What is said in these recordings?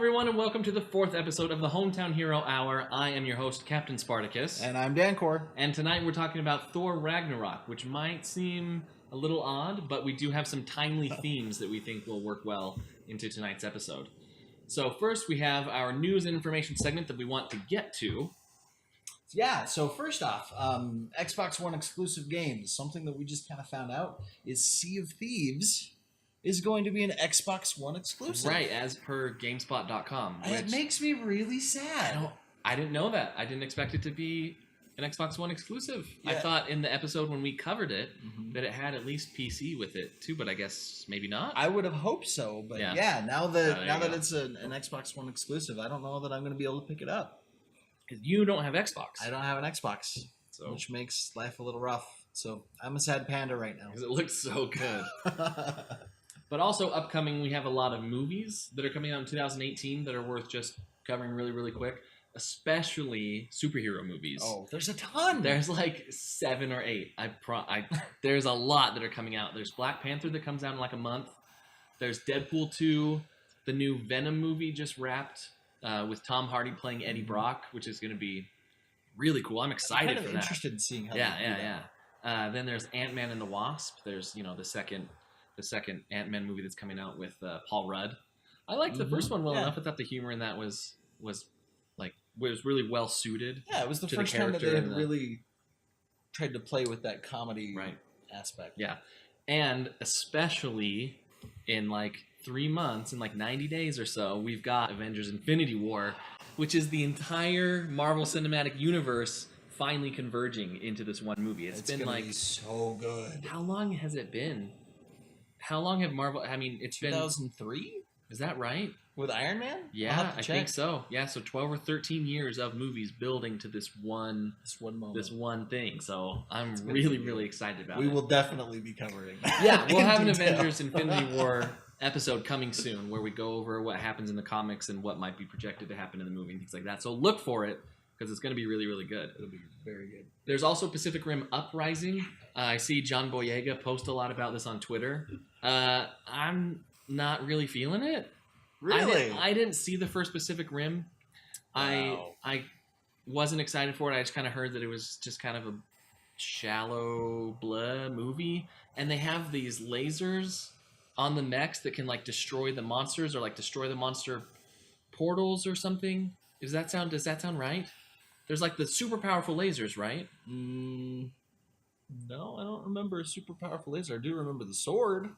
everyone, and welcome to the 4th episode of the Hometown Hero Hour. I am your host, Captain Spartacus. And I'm Dancor. And tonight we're talking about Thor Ragnarok, which might seem a little odd, but we do have some timely themes that we think will work well into tonight's episode. So first we have our news and information segment that we want to get to. Yeah, so first off, Xbox One exclusive games. Something that we just kind of found out is Sea of Thieves is going to be an Xbox One exclusive. Right, as per GameSpot.com. It makes me really sad. I didn't know that. I didn't expect it to be an Xbox One exclusive. Yeah. I thought in the episode when we covered it that it had at least PC with it too, but I guess maybe not. I would have hoped so, but yeah now that it's an Xbox One exclusive, I don't know that I'm going to be able to pick it up. You don't have Xbox. I don't have an Xbox, which makes life a little rough. So I'm a sad panda right now. Because it looks so good. But also upcoming, we have a lot of movies that are coming out in 2018 that are worth just covering really, really quick. Especially superhero movies. Oh, there's a ton. There's like 7 or 8. There's a lot that are coming out. There's Black Panther that comes out in like a month. There's Deadpool 2. The new Venom movie just wrapped with Tom Hardy playing Eddie Brock, which is going to be really cool. I'm excited for that. I'm interested in seeing how they do that. Then there's Ant-Man and the Wasp. There's the second Ant-Man movie that's coming out with Paul Rudd. I liked the first one well enough. I thought the humor in that was really well suited. Yeah, it was the first time that they had really tried to play with that comedy aspect. Yeah, and especially in like 3 months, in like 90 days or so, we've got Avengers Infinity War, which is the entire Marvel Cinematic Universe finally converging into this one movie. It's been like be so good. How long has it been? How long have Marvel... I mean, it's 2003? Been... Is that right? With Iron Man? Yeah, I think so. Yeah, so 12 or 13 years of movies building to this one moment. This one thing. So I'm really excited about it. We will definitely be covering that. Yeah, we'll have an Avengers Infinity War episode coming soon where we go over what happens in the comics and what might be projected to happen in the movie and things like that. So look for it because it's going to be really good. It'll be very good. There's also Pacific Rim Uprising. I see John Boyega post a lot about this on Twitter. I'm not really feeling it. Really? I didn't see the first Pacific Rim. Wow. I wasn't excited for it. I just kind of heard that it was just kind of a shallow blah movie. And they have these lasers on the mechs that can like destroy the monsters or like destroy the monster portals or something. Does that sound right? There's like the super powerful lasers, right? No, I don't remember a super powerful laser. I do remember the sword.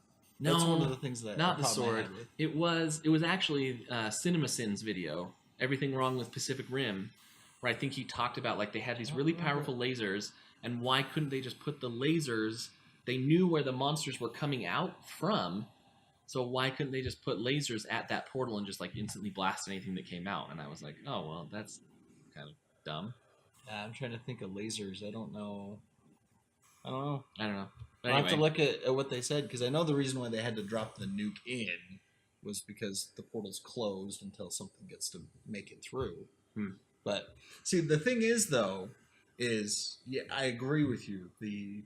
No, that's one of the things that not the sword. It was actually CinemaSins video. Everything Wrong with Pacific Rim, where I think he talked about like they had these really powerful lasers, and why couldn't they just put the lasers? They knew where the monsters were coming out from, so why couldn't they just put lasers at that portal and just like instantly blast anything that came out? And I was like, oh well, that's kind of dumb. I'm trying to think of lasers. I don't know. But I'll have to look at what they said, because I know the reason why they had to drop the nuke in was because the portal's closed until something gets to make it through. But see, the thing is, though, I agree with you. The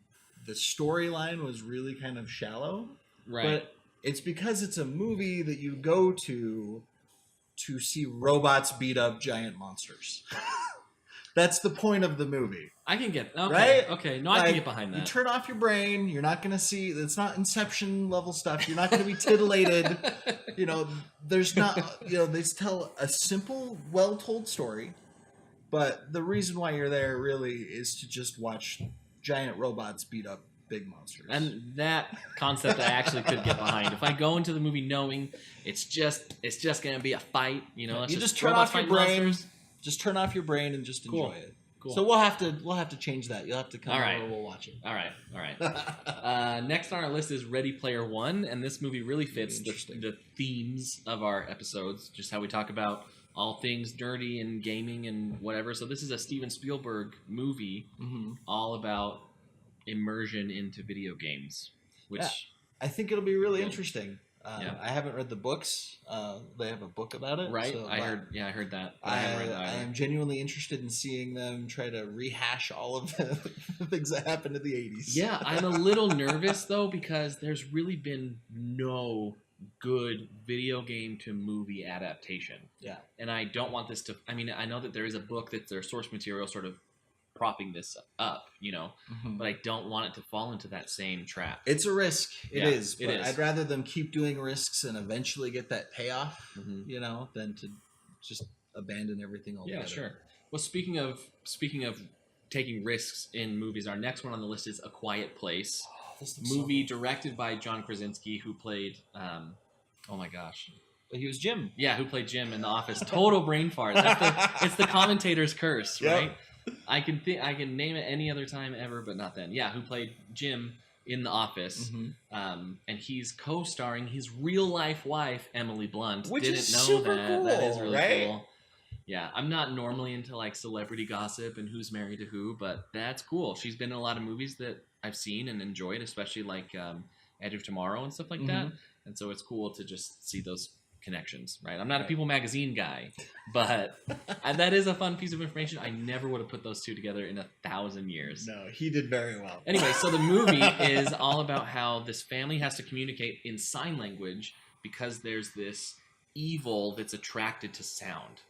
storyline was really kind of shallow, right? But it's because it's a movie that you go to see robots beat up giant monsters. That's the point of the movie. I can get right. Okay, no, I can get behind that. You turn off your brain. You're not going to see. It's not Inception level stuff. You're not going to be titillated. There's not. They tell a simple, well-told story, but the reason why you're there really is to just watch giant robots beat up big monsters. And that concept I actually could get behind. If I go into the movie knowing it's just going to be a fight, you just turn off your brain. Monsters. Just turn off your brain and just enjoy it. Cool. So we'll have to change that. You'll have to come over and we'll watch it. All right. Next on our list is Ready Player One, and this movie really fits the themes of our episodes, just how we talk about all things nerdy and gaming and whatever. So this is a Steven Spielberg movie all about immersion into video games, which I think it'll be really interesting. I haven't read the books. They have a book about it, right? So I heard that. I am genuinely interested in seeing them try to rehash all of the things that happened in the 80s. Yeah, I'm a little nervous though because there's really been no good video game to movie adaptation. Yeah. And I don't want this to, I mean, I know that there is a book that's their source material sort of propping this up, but I don't want it to fall into that same trap. It's a risk. It is. But it is. I'd rather them keep doing risks and eventually get that payoff, than to just abandon everything altogether. Yeah, sure. Well, speaking of taking risks in movies, our next one on the list is A Quiet Place. Movie directed by John Krasinski, who played, oh my gosh. He was Jim. Yeah, who played Jim in The Office. Total brain fart. It's the commentator's curse, right? I can name it any other time ever, but not then. Yeah, who played Jim in The Office. And he's co-starring his real-life wife, Emily Blunt. Which Didn't is know super that. cool, That is really right? cool. Yeah, I'm not normally into like celebrity gossip and who's married to who, but that's cool. She's been in a lot of movies that I've seen and enjoyed, especially like Edge of Tomorrow and stuff like that. And so it's cool to just see those connections, right? I'm not a People magazine guy, but that is a fun piece of information. I never would have put those two together in 1,000 years. No, he did very well. Anyway, so the movie is all about how this family has to communicate in sign language because there's this evil that's attracted to sound.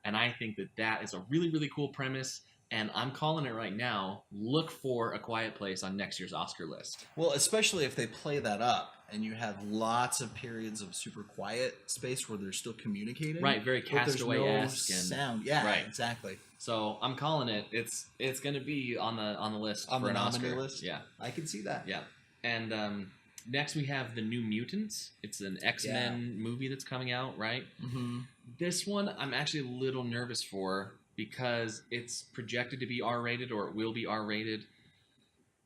And I think that is a really, really cool premise. And I'm calling it right now. Look for A Quiet Place on next year's Oscar list. Well, especially if they play that up and you have lots of periods of super quiet space where they're still communicating. Right, very Castaway-esque. No sound. Yeah, right. Exactly. So I'm calling it. It's going to be on the list on for the an nominee Oscar. list. Yeah, I can see that. Yeah, and next we have The New Mutants. It's an X-Men movie that's coming out. Right. This one I'm actually a little nervous for because it's projected to be R-rated, or it will be R-rated.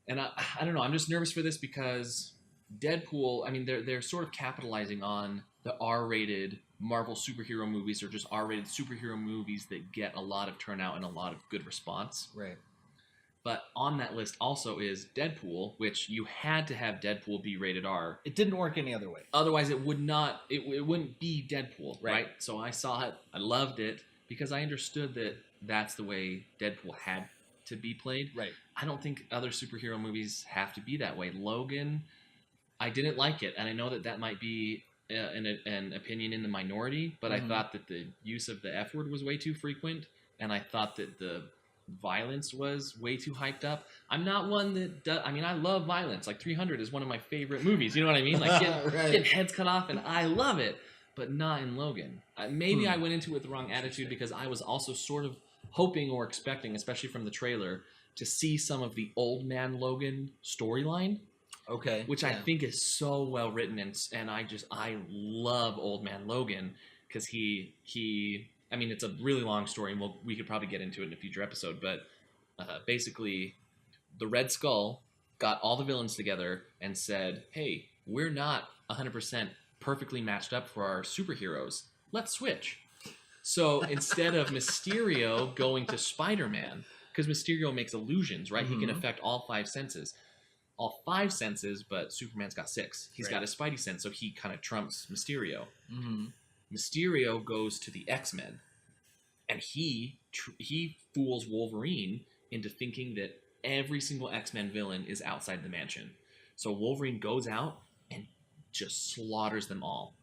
And I don't know. I'm just nervous for this because Deadpool. I mean, they're sort of capitalizing on the R-rated Marvel superhero movies, or just R-rated superhero movies that get a lot of turnout and a lot of good response. Right. But on that list also is Deadpool, which you had to have Deadpool be rated R. It didn't work any other way. Otherwise, it would not. It wouldn't be Deadpool, right? So I saw it. I loved it because I understood that that's the way Deadpool had to be played. Right. I don't think other superhero movies have to be that way. Logan, I didn't like it, and I know that might be an opinion in the minority, but I thought that the use of the F word was way too frequent, and I thought that the violence was way too hyped up. I'm not one that does, I mean, I love violence. Like 300 is one of my favorite movies. You know what I mean? Like getting heads cut off, and I love it, but not in Logan. Maybe I went into it with the wrong attitude because I was also sort of hoping or expecting, especially from the trailer, to see some of the Old Man Logan storyline. Okay. Which I think is so well written, and I love Old Man Logan because I mean, it's a really long story, and we could probably get into it in a future episode, but basically, the Red Skull got all the villains together and said, hey, we're not 100% perfectly matched up for our superheroes. Let's switch. So instead of Mysterio going to Spider-Man, because Mysterio makes illusions, right? He can affect all five senses. All five senses, but Superman's got 6. He's got a Spidey sense, so he kind of trumps Mysterio. Mysterio goes to the X-Men, and he fools Wolverine into thinking that every single X-Men villain is outside the mansion. So Wolverine goes out and just slaughters them all.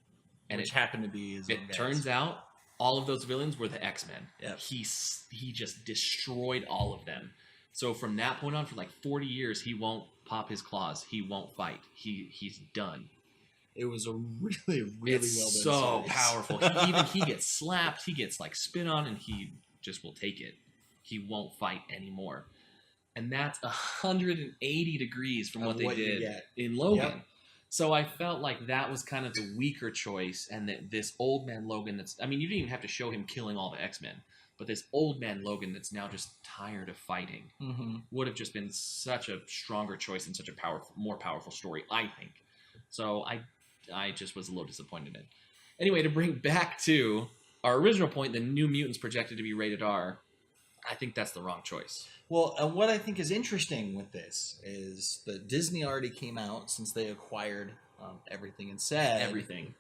And Which happened to be his own guys. Turns out all of those villains were the X-Men. Yep. He just destroyed all of them. So from that point on, for like 40 years, he won't pop his claws. He won't fight. He's done. It was a really, really it's well done so series. Powerful. He gets slapped. He gets like spit on, and he just will take it. He won't fight anymore. And that's 180 degrees from what they did in Logan. Yep. So I felt like that was kind of the weaker choice, and that this Old Man Logan you didn't even have to show him killing all the X-Men, but this Old Man Logan that's now just tired of fighting would have just been such a stronger choice and such a more powerful story, I think. So I just was a little disappointed in. Anyway, to bring back to our original point, the New Mutants projected to be rated R, I think that's the wrong choice. Well, what I think is interesting with this is that Disney already came out since they acquired everything and said everything.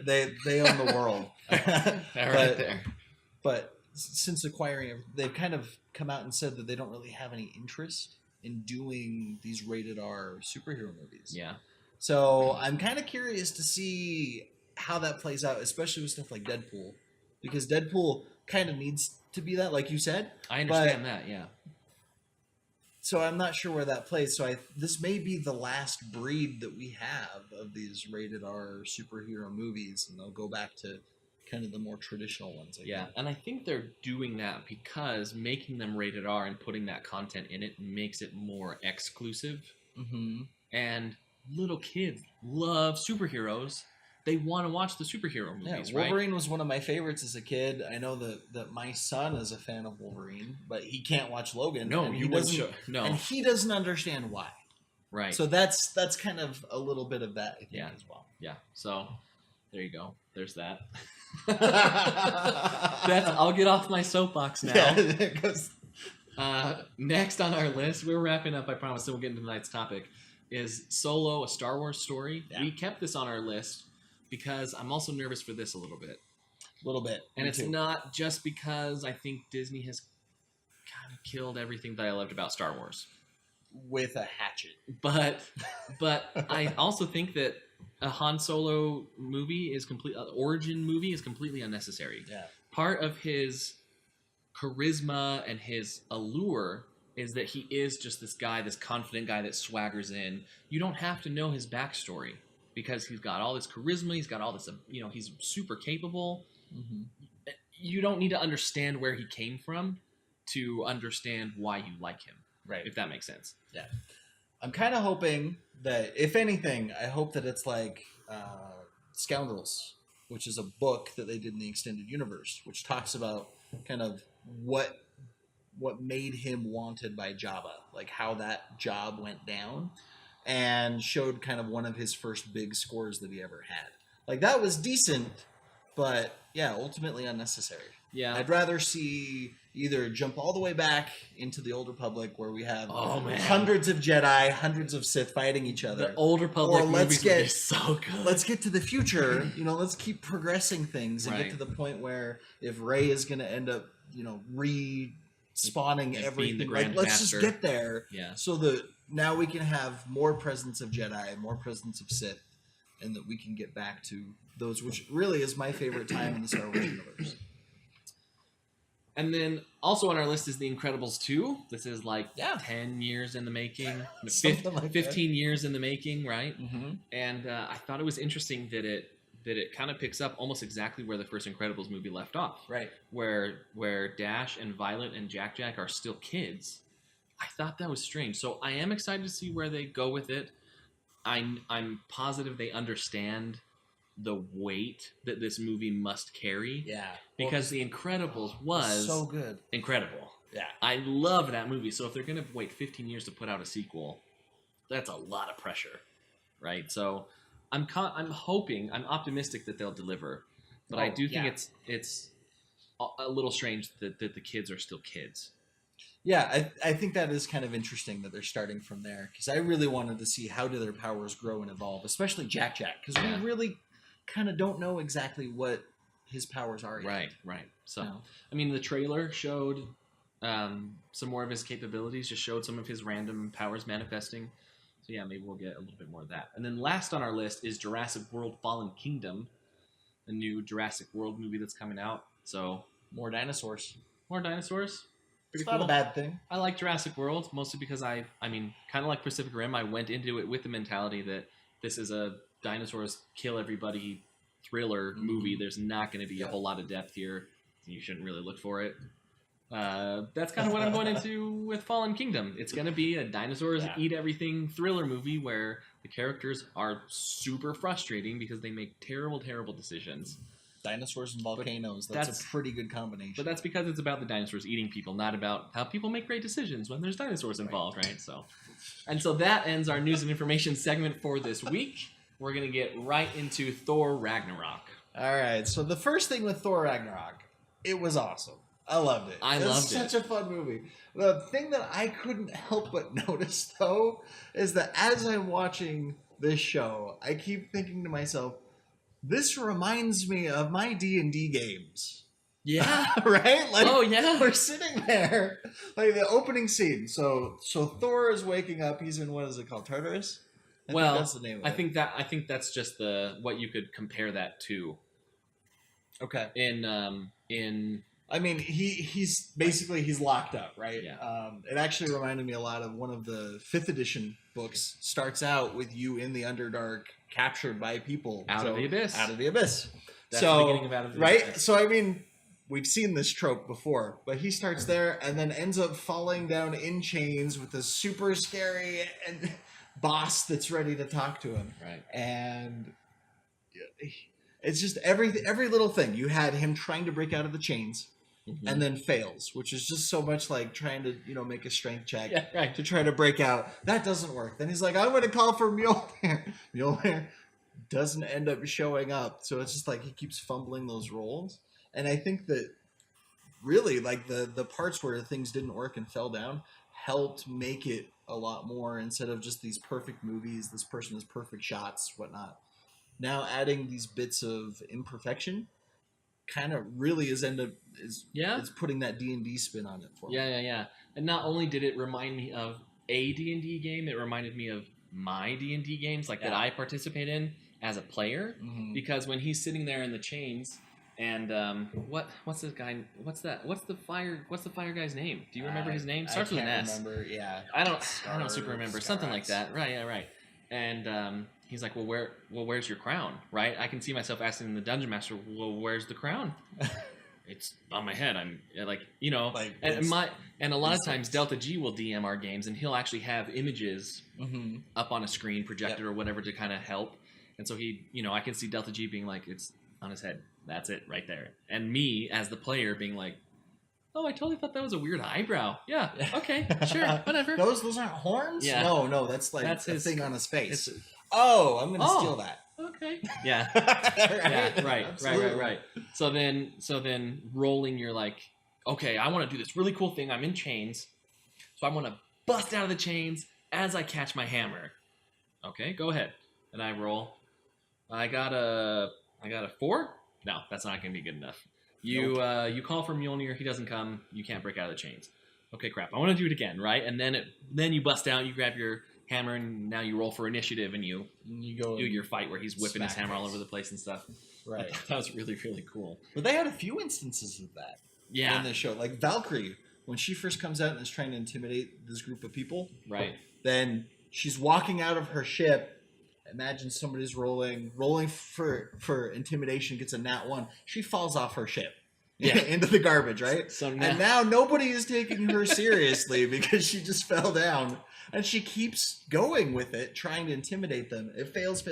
they own the world. Right there. But since acquiring it, they've kind of come out and said that they don't really have any interest in doing these rated R superhero movies. Yeah. So I'm kind of curious to see how that plays out, especially with stuff like Deadpool, because Deadpool kind of needs to be that, like you said. I understand that, yeah. So I'm not sure where that plays. So this may be the last breed that we have of these rated R superhero movies, and they'll go back to kind of the more traditional ones. I think. And I think they're doing that because making them rated R and putting that content in it makes it more exclusive. Mm-hmm. And little kids love superheroes. They want to watch the superhero movies, yeah, Wolverine was one of my favorites as a kid. I know that my son is a fan of Wolverine, but he can't watch Logan. No, and he doesn't. No, and he doesn't understand why. Right. So that's kind of a little bit of that, I think, as well. Yeah. So there you go. There's that. I'll get off my soapbox now. Yeah, next on our list, we're wrapping up, I promise, then we'll get into tonight's topic, is Solo, a Star Wars story. Yeah. We kept this on our list because I'm also nervous for this a little bit. And it's not just because I think Disney has kind of killed everything that I loved about Star Wars. With a hatchet. But I also think that a Han Solo movie origin movie is completely unnecessary. Yeah. Part of his charisma and his allure is that he is just this guy, this confident guy that swaggers in. You don't have to know his backstory because he's got all this charisma. He's got all this, he's super capable. Mm-hmm. You don't need to understand where he came from to understand why you like him. Right. If that makes sense. Yeah. I'm kind of hoping that, if anything, I hope that it's like Scoundrels, which is a book that they did in the extended universe, which talks about kind of what made him wanted by Jabba, like how that job went down, and showed kind of one of his first big scores that he ever had. Like, that was decent, but yeah, ultimately unnecessary. Yeah. I'd rather see either jump all the way back into the Old Republic where we have hundreds of Jedi, hundreds of Sith fighting each other. The Old Republic movies would be so good. Let's get to the future. Let's keep progressing things and get to the point where if Rey is going to end up, re-spawning everything, let's just get there. Yeah. So that now we can have more presence of Jedi, more presence of Sith, and that we can get back to those, which really is my favorite time in the Star Wars universe. And then also on our list is The Incredibles 2. This is 10 years in the making, 15 years in the making, right? Mm-hmm. And I thought it was interesting that it kind of picks up almost exactly where the first Incredibles movie left off. Right. Where Dash and Violet and Jack are still kids. I thought that was strange. So I am excited to see where they go with it. I'm positive they understand the weight that this movie must carry. Yeah. Because The Incredibles was so good. Incredible. Yeah. I love that movie. So if they're going to wait 15 years to put out a sequel, that's a lot of pressure, right? So I'm optimistic that they'll deliver, but I do think it's a little strange that the kids are still kids. Yeah, I think that is kind of interesting that they're starting from there, because I really wanted to see how do their powers grow and evolve, especially Jack, because we really kind of don't know exactly what his powers are yet. Right. So, I mean, the trailer showed some more of his capabilities, just showed some of his random powers manifesting. So yeah, maybe we'll get a little bit more of that. And then last on our list is Jurassic World Fallen Kingdom, the new Jurassic World movie that's coming out. So more dinosaurs. Pretty it's not cool. a bad thing. I like Jurassic World, mostly because I mean, kind of like Pacific Rim, I went into it with the mentality that this is a dinosaurs kill everybody thriller movie. There's not going to be a whole lot of depth here. You shouldn't really look for it. That's kind of what I'm going into with Fallen Kingdom. It's going to be a dinosaurs eat everything thriller movie where the characters are super frustrating because they make terrible decisions. Dinosaurs and volcanoes. That's a pretty good combination. But that's because it's about the dinosaurs eating people, not about how people make great decisions when there's dinosaurs involved, right? So that ends our news and information segment for this week. We're going to get right into Thor Ragnarok. All right. So the first thing with Thor Ragnarok, it was awesome. I loved it. It was such a fun movie. The thing that I couldn't help but notice, though, is that as I'm watching this show, I keep thinking to myself, this reminds me of my D&D games. Yeah. Right? We're sitting there, like the opening scene. So Thor is waking up. He's in, what is it called? Tartarus? Well, that's the name of I it. think that's just what you could compare that to. Okay. In I mean, he's basically he's locked up, right? Yeah. It actually reminded me a lot of one of the 5th edition books. Starts out with you in the Underdark, captured by people Out of the Abyss. Out of the Abyss. That's so the beginning of Out of the right. Abyss. So I mean, we've seen this trope before, but he starts there and then ends up falling down in chains with a super scary boss that's ready to talk to him. Right. And it's just every little thing. You had him trying to break out of the chains. Mm-hmm. And then fails, which is just so much like trying to, make a strength check to try to break out. That doesn't work. Then he's like, I'm going to call for Mjolnir. Mjolnir doesn't end up showing up. So it's just like he keeps fumbling those rolls. And I think that really like the parts where things didn't work and fell down helped make it a lot more instead of just these perfect movies. This person has perfect shots, whatnot. Now adding these bits of imperfection kind of really is it's putting that D&D spin on it for me. Yeah. And not only did it remind me of a D&D game, it reminded me of my D&D games that I participate in as a player. Mm-hmm. Because when he's sitting there in the chains and what's this guy? What's the fire guy's name? Do you remember his name? Starts with an S. Remember, yeah. I don't super remember. Something like that. Right. And he's like, well, where's your crown? Right? I can see myself asking the dungeon master, well, where's the crown? It's on my head. I'm like, and a lot of times Delta G will DM our games, and he'll actually have images up on a screen projected or whatever to kind of help. And so he, I can see Delta G being like, it's on his head. That's it right there. And me as the player being like, oh, I totally thought that was a weird eyebrow. Yeah. Okay. Sure. Whatever. Those aren't horns? Yeah. No. That's his thing on his face. I'm going to steal that. Okay. Yeah. Right. So then rolling, you're like, okay, I want to do this really cool thing. I'm in chains, so I want to bust out of the chains as I catch my hammer. Okay, go ahead. And I roll. I got a 4. No, that's not going to be good enough. You call for Mjolnir. He doesn't come. You can't break out of the chains. Okay, crap. I want to do it again, right? And then you bust out. You grab your hammer, and now you roll for initiative, and you go do your fight where he's whipping his hammer all over the place and stuff. Right. That was really, really cool. But they had a few instances of that. Yeah. In the show, like Valkyrie, when she first comes out and is trying to intimidate this group of people. Right. Then she's walking out of her ship. Imagine somebody's rolling for intimidation, gets a nat 1. She falls off her ship into the garbage, right? And now nobody is taking her seriously because she just fell down. And she keeps going with it, trying to intimidate them. It fails.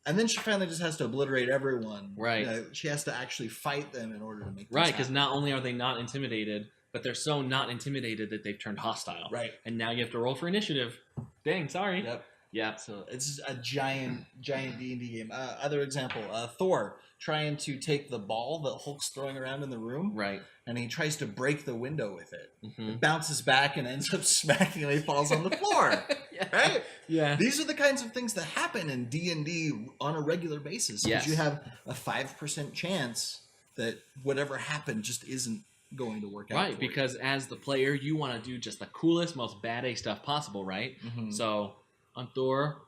And then she finally just has to obliterate everyone. Right. She has to actually fight them in order to make this right, because not only are they not intimidated, but they're so not intimidated that they've turned hostile. Right. And now you have to roll for initiative. Dang, sorry. Yep. Yeah. So it's a giant D&D game. Other example, Thor trying to take the ball that Hulk's throwing around in the room. Right. And he tries to break the window with it. Mm-hmm. It bounces back and ends up smacking and he falls on the floor. Right? Yeah. These are the kinds of things that happen in D&D on a regular basis. Because you have a 5% chance that whatever happened just isn't going to work out. Right, because as the player, you want to do just the coolest, most badass stuff possible, right? Mm-hmm. So on Thor,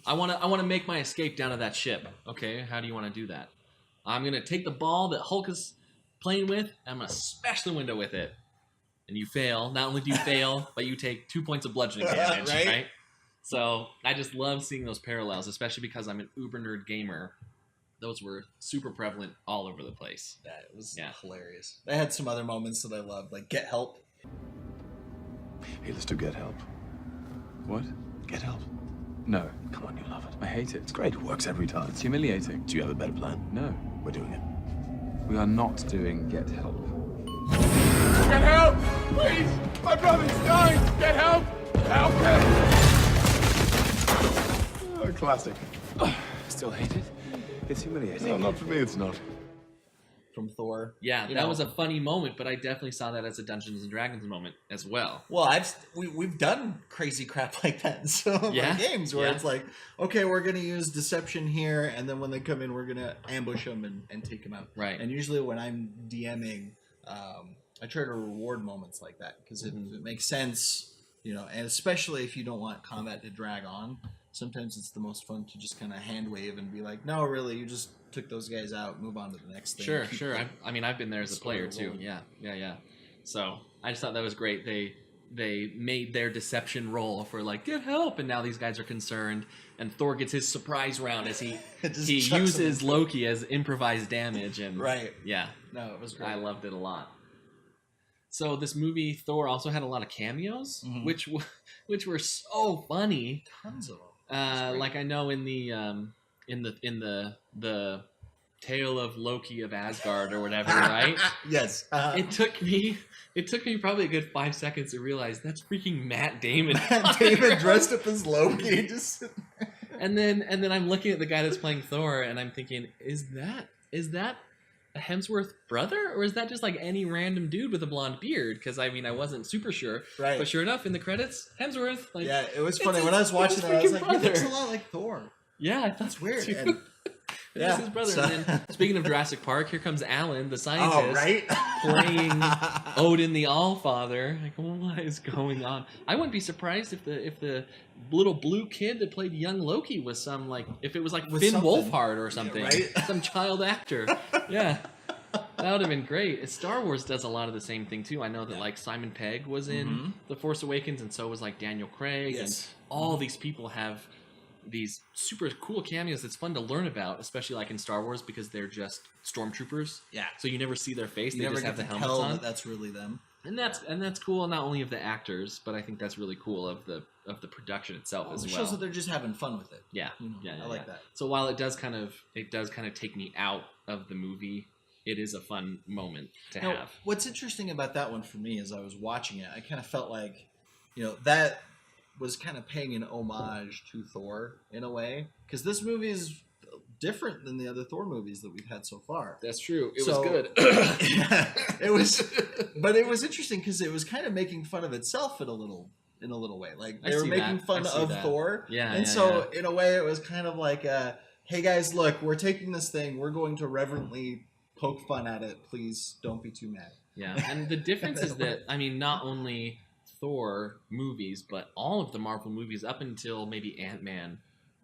I want to make my escape down to that ship. Okay, how do you want to do that? I'm gonna take the ball that Hulk is playing with, and I'm gonna smash the window with it. And you fail. Not only do you fail, but you take 2 points of bludgeoning damage, right? So I just love seeing those parallels, especially because I'm an uber nerd gamer. Those were super prevalent all over the place. That was hilarious. They had some other moments that I loved, like Get Help. Hey, let's do Get Help. What? Get Help. No. Come on, you love it. I hate it. It's great. It works every time. It's humiliating. Do you have a better plan? No. We're doing it. We are not doing Get Help. Get help! Please! My brother's dying! Get help! Help him! Oh, classic. Still hate it? It's humiliating. No, not for me, it's not. From Thor. Yeah, that was a funny moment, but I definitely saw that as a Dungeons and Dragons moment as well. Well, we've done crazy crap like that in some of our games where it's like, okay, we're going to use deception here, and then when they come in, we're going to ambush them and take them out. Right. And usually when I'm DMing, I try to reward moments like that, because if it makes sense You know, and especially if you don't want combat to drag on, sometimes it's the most fun to just kind of hand wave and be like, no, really, you just took those guys out, move on to the next thing. Sure. I mean, I've been there as a player too. Yeah. So I just thought that was great. They made their deception roll for like, get help, and now these guys are concerned, and Thor gets his surprise round as he uses Loki as improvised damage, and yeah, no, it was great. I loved it a lot. So this movie Thor also had a lot of cameos, which were so funny. Tons of them. Like I know in the Tale of Loki of Asgard or whatever, right? Yes. It took me probably a good 5 seconds to realize that's freaking Matt Damon. Matt Damon dressed up as Loki, just and then I'm looking at the guy that's playing Thor, and I'm thinking, is that a Hemsworth brother, or is that just like any random dude with a blonde beard? Because I mean, I wasn't super sure, right? But sure enough, in the credits, Hemsworth. Like, yeah, it was funny when I was watching it. I was like, he looks a lot like Thor. Yeah, I thought that's weird. Too. Yeah, his brother. So... And then, speaking of Jurassic Park, here comes Alan, the scientist, playing Odin the Allfather. Like, what is going on? I wouldn't be surprised if the little blue kid that played young Loki was if it was like Finn Wolfhard or something, right? Some child actor. Yeah, that would have been great. Star Wars does a lot of the same thing too. I know that like Simon Pegg was in The Force Awakens, and so was like Daniel Craig, and all these people have these super cool cameos that's fun to learn about, especially like in Star Wars, because they're just stormtroopers. Yeah. So you never see their face. You they never just have the get helmets tell on. That that's really them. And that's cool, not only of the actors, but I think that's really cool of the production itself as well. It shows that they're just having fun with it. Yeah. You know, I like that. So while it does kind of take me out of the movie, it is a fun moment to have. What's interesting about that one for me is I was watching it, I kind of felt like, that was kind of paying an homage to Thor in a way, because this movie is different than the other Thor movies that we've had so far. That's true. It was good. Yeah, it was, but it was interesting because it was kind of making fun of itself in a little way. Like they were making fun of Thor. Yeah. And so in a way it was kind of like, hey guys, look, we're taking this thing, we're going to reverently poke fun at it. Please don't be too mad. Yeah. And the difference is that, I mean, not only Thor movies, but all of the Marvel movies up until maybe Ant-Man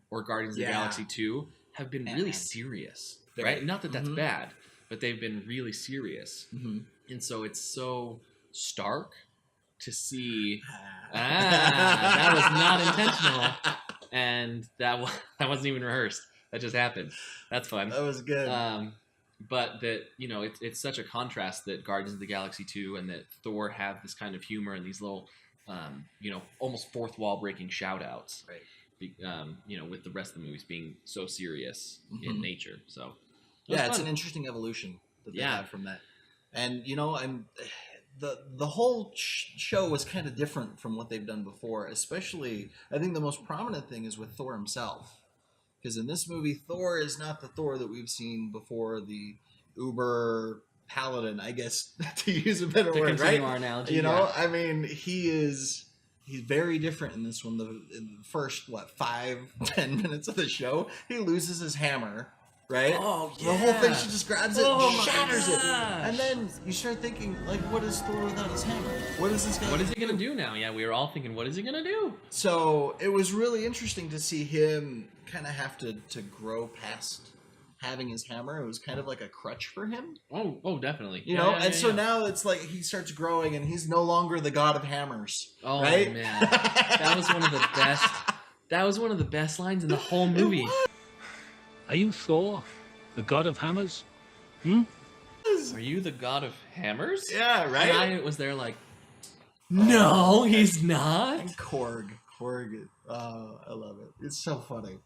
or Guardians of the Galaxy 2 have been really serious, right? Not that that's bad, but they've been really serious. And so it's so stark to see, that was not intentional, and that wasn't even rehearsed. That just happened. That's fun. That was good. But that, it's such a contrast that Guardians of the Galaxy 2 and that Thor have this kind of humor and these little, almost fourth wall breaking shout outs. Right. With the rest of the movies being so serious in nature. So it's an interesting evolution that they have from that. And, the whole show was kind of different from what they've done before, especially, I think the most prominent thing is with Thor himself. Because in this movie, Thor is not the Thor that we've seen before, the uber paladin, I guess, to use a better word, right? Our analogy, I mean, he's very different in this one. In the first, 5-10 minutes of the show, he loses his hammer, right? Oh, yeah. The whole thing, she just grabs it and shatters it. And then you start thinking, like, what is Thor without his hammer? What is this guy What is he going to do now? Yeah, we were all thinking, what is he going to do? So it was really interesting to see him kind of have to grow past having his hammer. It was kind of like a crutch for him. Oh, definitely. So now it's like he starts growing and he's no longer the god of hammers. Oh, right? Man. That was one of the best. That was one of the best lines in the whole movie. Are you Thor, the god of hammers? Are you the god of hammers? Yeah, right? And I was there like, no, he's not. And Korg, I love it. It's so funny.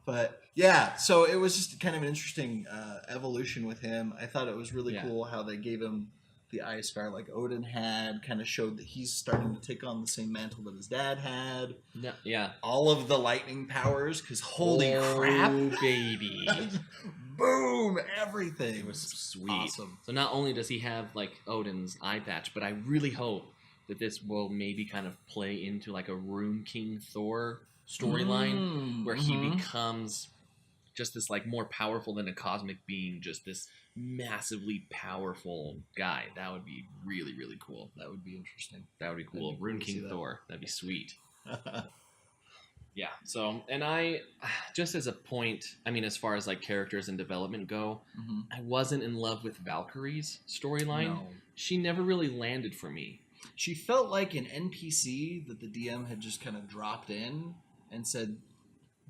But yeah, so it was just kind of an interesting evolution with him. I thought it was really cool how they gave him the Eye Star like Odin had, kind of showed that he's starting to take on the same mantle that his dad had. Yeah. All of the lightning powers, because holy crap. Baby. Boom, everything. It was sweet. Awesome. So not only does he have like Odin's eye patch, but I really hope that this will maybe kind of play into like a Rune King Thor storyline where he becomes just this like more powerful than a cosmic being, just this massively powerful guy. That would be really, really cool. That would be interesting. That would be cool. That'd be Rune cool to see King that. Thor. That'd be sweet. Yeah. So, and I, just as a point, I mean, as far as like characters and development go, I wasn't in love with Valkyrie's storyline. No. She never really landed for me. She felt like an NPC that the DM had just kind of dropped in and said,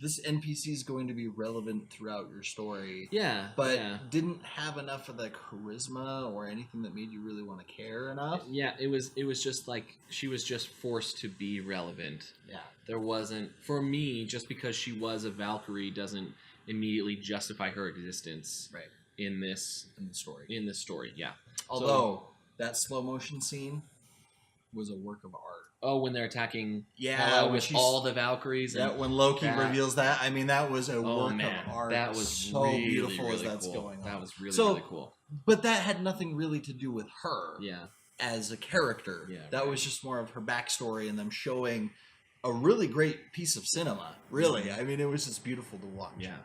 this NPC is going to be relevant throughout your story. Yeah. But yeah. didn't have enough of the charisma or anything that made you really want to care enough. Yeah, it was just like she was just forced to be relevant. Yeah. There wasn't, for me, just because she was a Valkyrie doesn't immediately justify her existence Right. in this story. In this story, yeah. Although that slow motion scene was a work of art. Oh, when they're attacking Yeah, when with she's- all the Valkyries. Yeah, And when Loki that- reveals that, I mean, that was a oh work man, of art. that was so really, beautiful really as that's cool. going on. That was really, So- really cool. But that had nothing really to do with her Yeah. as a character. Yeah, that was just more of her backstory and them showing a really great piece of cinema. Really, I mean, it was just beautiful to watch. Yeah.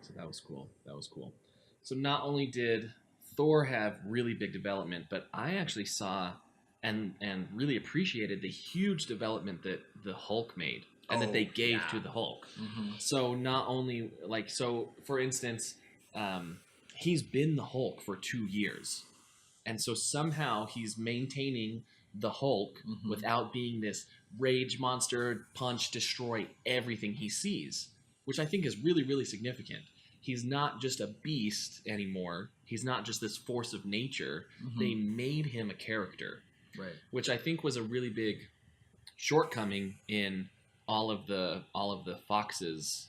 So that was cool. That was cool. So not only did Thor have really big development, but I actually saw and really appreciated the huge development that the Hulk made and that they gave to the Hulk. So not only like, so for instance, he's been the Hulk for 2 years. And so somehow he's maintaining the Hulk without being this rage monster, punch, destroy everything he sees, which I think is really, really significant. He's not just a beast anymore. He's not just this force of nature. They made him a character, Right. which I think was a really big shortcoming in all of the Fox's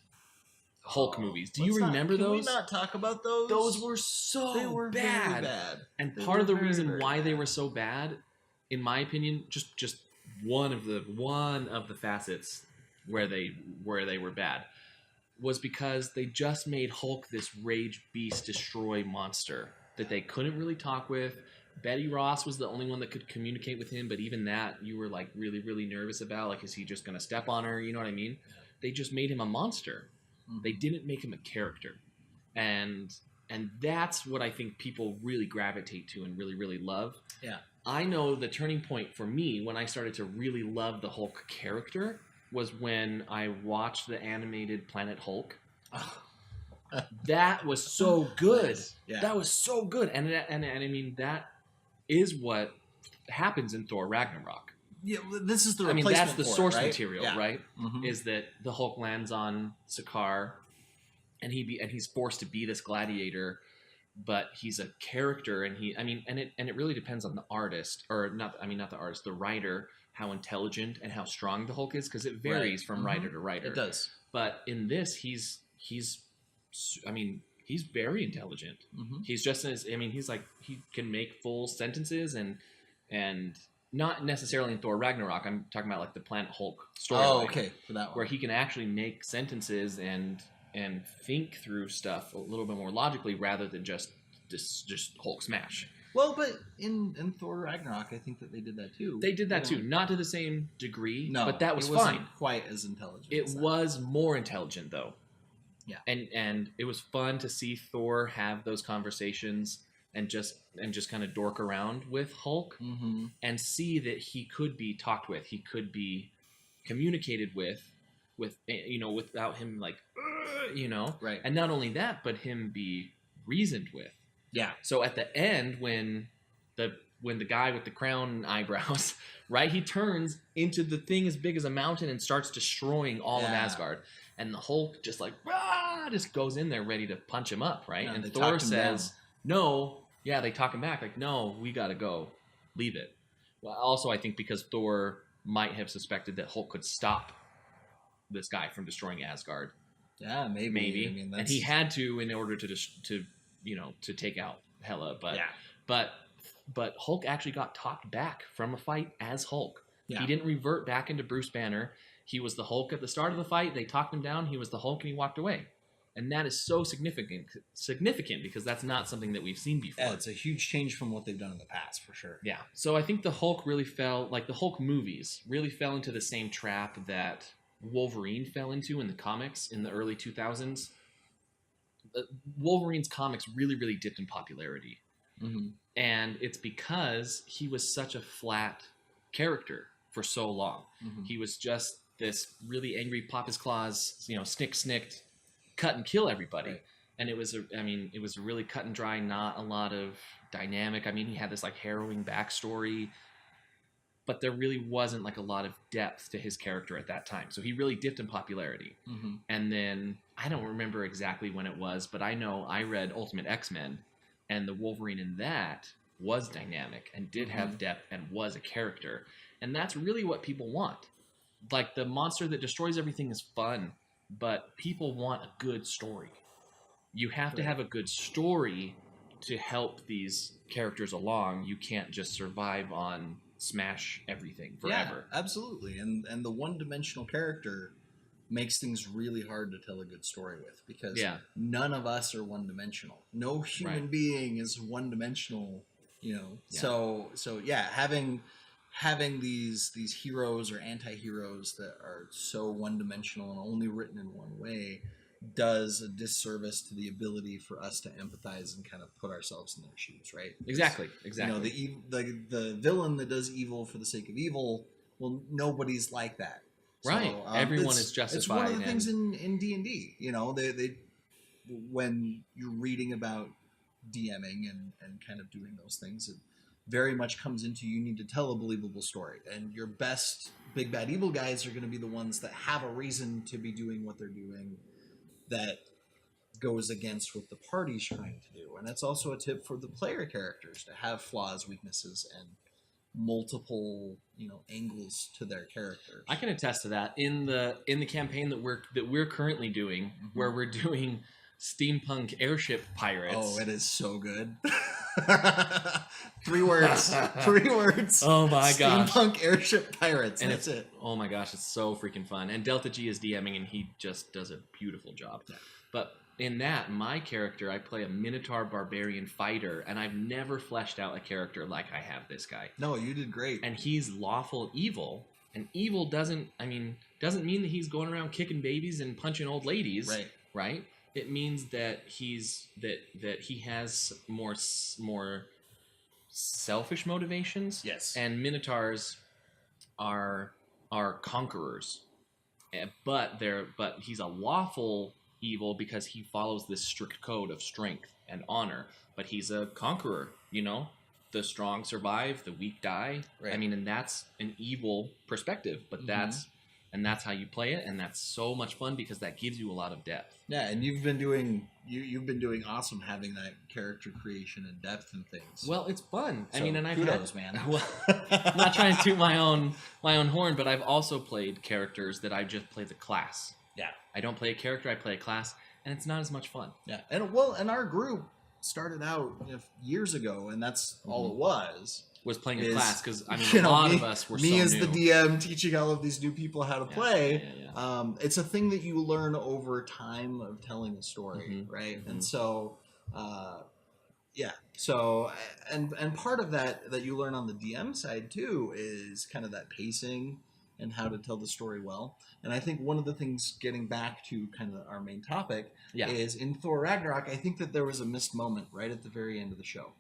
Hulk movies. Do you remember those? Can we not talk about those? Those were so they were bad. very bad. And They part were of the very, reason very why they bad. were so bad, in my opinion, just one of the facets where they were bad, was because they just made Hulk this rage beast destroy monster that they couldn't really talk with. Betty Ross was the only one that could communicate with him, but even that you were like really, really nervous about. Like, is he just gonna step on her? You know what I mean? They just made him a monster. They didn't make him a character. And that's what I think people really gravitate to and really, really love. Yeah. I know the turning point for me when I started to really love the Hulk character was when I watched the animated Planet Hulk. That was so good. Yeah. That was so good. And I mean, that is what happens in Thor Ragnarok. Yeah, this is the I mean, replacement that's the for it, source right? material, Yeah. right? Mhm. Is that the Hulk lands on Sakaar, and he's forced to be this gladiator, but he's a character, and it really depends on the artist, or not. I mean, not the artist, the writer, how intelligent and how strong the Hulk is, because it varies from writer to writer. It does. But in this, he's very intelligent. He's just he's like, he can make full sentences and not necessarily in Thor Ragnarok. I'm talking about like the Planet Hulk story. Oh, okay, for that one. Where he can actually make sentences and think through stuff a little bit more logically rather than just Hulk smash. Well, but in Thor Ragnarok, I think that they did that too. They did that too, not to the same degree, No, but that was it wasn't fine. quite as intelligent. It as that. was more intelligent though. Yeah. And it was fun to see Thor have those conversations and just kind of dork around with Hulk and see that he could be talked with, he could be communicated with without him like Right. And not only that, but him be reasoned with. Yeah. So at the end, when the guy with the crown eyebrows, right, he turns into the thing as big as a mountain and starts destroying all of Asgard, and the Hulk just like just goes in there ready to punch him up, right? Yeah, and they Thor talked him says, down. "No, yeah." They talk him back, like, "No, we gotta go, leave it." Well, also, I think because Thor might have suspected that Hulk could stop this guy from destroying Asgard. Yeah, maybe. I mean, that's... And he had to in order to take out Hela, but Hulk actually got talked back from a fight as Hulk. Yeah. He didn't revert back into Bruce Banner. He was the Hulk at the start of the fight. They talked him down. He was the Hulk, and he walked away. And that is so significant because that's not something that we've seen before. Yeah, it's a huge change from what they've done in the past, for sure. Yeah. So I think the Hulk really fell, like the Hulk movies, really fell into the same trap that Wolverine fell into in the comics in the early 2000s. Wolverine's comics really dipped in popularity. Mm-hmm. And it's because he was such a flat character for so long. Mm-hmm. He was just this really angry, pop his claws, snicked, cut and kill everybody. Right. And it was a really cut and dry, not a lot of dynamic. I mean, he had this like harrowing backstory, but there really wasn't like a lot of depth to his character at that time. So he really dipped in popularity. Mm-hmm. And then I don't remember exactly when it was, but I know I read Ultimate X-Men, and the Wolverine in that was dynamic and did have depth and was a character. And that's really what people want. Like, the monster that destroys everything is fun, but people want a good story. You have to have a good story to help these characters along. You can't just survive on smash everything forever. Yeah, absolutely. And the one-dimensional character makes things really hard to tell a good story with, because none of us are one-dimensional. No human being is one-dimensional, Yeah. So having these heroes or anti-heroes that are so one-dimensional and only written in one way does a disservice to the ability for us to empathize and kind of put ourselves in their shoes, right? Exactly. The villain that does evil for the sake of evil, well, nobody's like that. Right. So, Everyone is justified. It's one of the things in D&D. They when you're reading about DMing and kind of doing those things, it very much comes into, you need to tell a believable story. And your best big bad evil guys are going to be the ones that have a reason to be doing what they're doing that goes against what the party's trying to do. And that's also a tip for the player characters, to have flaws, weaknesses, and multiple angles to their characters. I can attest to that in the campaign that we're currently doing, where we're doing steampunk airship pirates. Oh, it is so good. 3 words. 3 words. Oh my gosh. Steampunk airship pirates. And that's it. Oh my gosh, it's so freaking fun. And Delta G is DMing, and he just does a beautiful job. Yeah. But in that, my character, I play a Minotaur barbarian fighter, and I've never fleshed out a character like I have this guy. No, you did great. And he's lawful evil, and evil doesn't mean that he's going around kicking babies and punching old ladies. Right? It means that he has more selfish motivations. Yes. And Minotaurs are conquerors, but he's a lawful evil because he follows this strict code of strength and honor. But he's a conqueror. The strong survive, the weak die. Right. I mean, and that's an evil perspective, but that's how you play it, and that's so much fun because that gives you a lot of depth. Yeah, and you've been doing awesome having that character creation and depth and things. Well, it's fun. So, and I've kudos, man. Well, I'm not trying to toot my own horn, but I've also played characters that I just play the class. Yeah, I don't play a character; I play a class, and it's not as much fun. Yeah, and our group started out years ago, and that's all it was playing a class, because a lot of us were me so as new. the DM teaching all of these new people how to play. Yeah. It's a thing that you learn over time of telling a story, right? And so and part of that you learn on the DM side too is kind of that pacing and how to tell the story well. And I think one of the things, getting back to kind of our main topic, is in Thor Ragnarok, I think that there was a missed moment right at the very end of the show.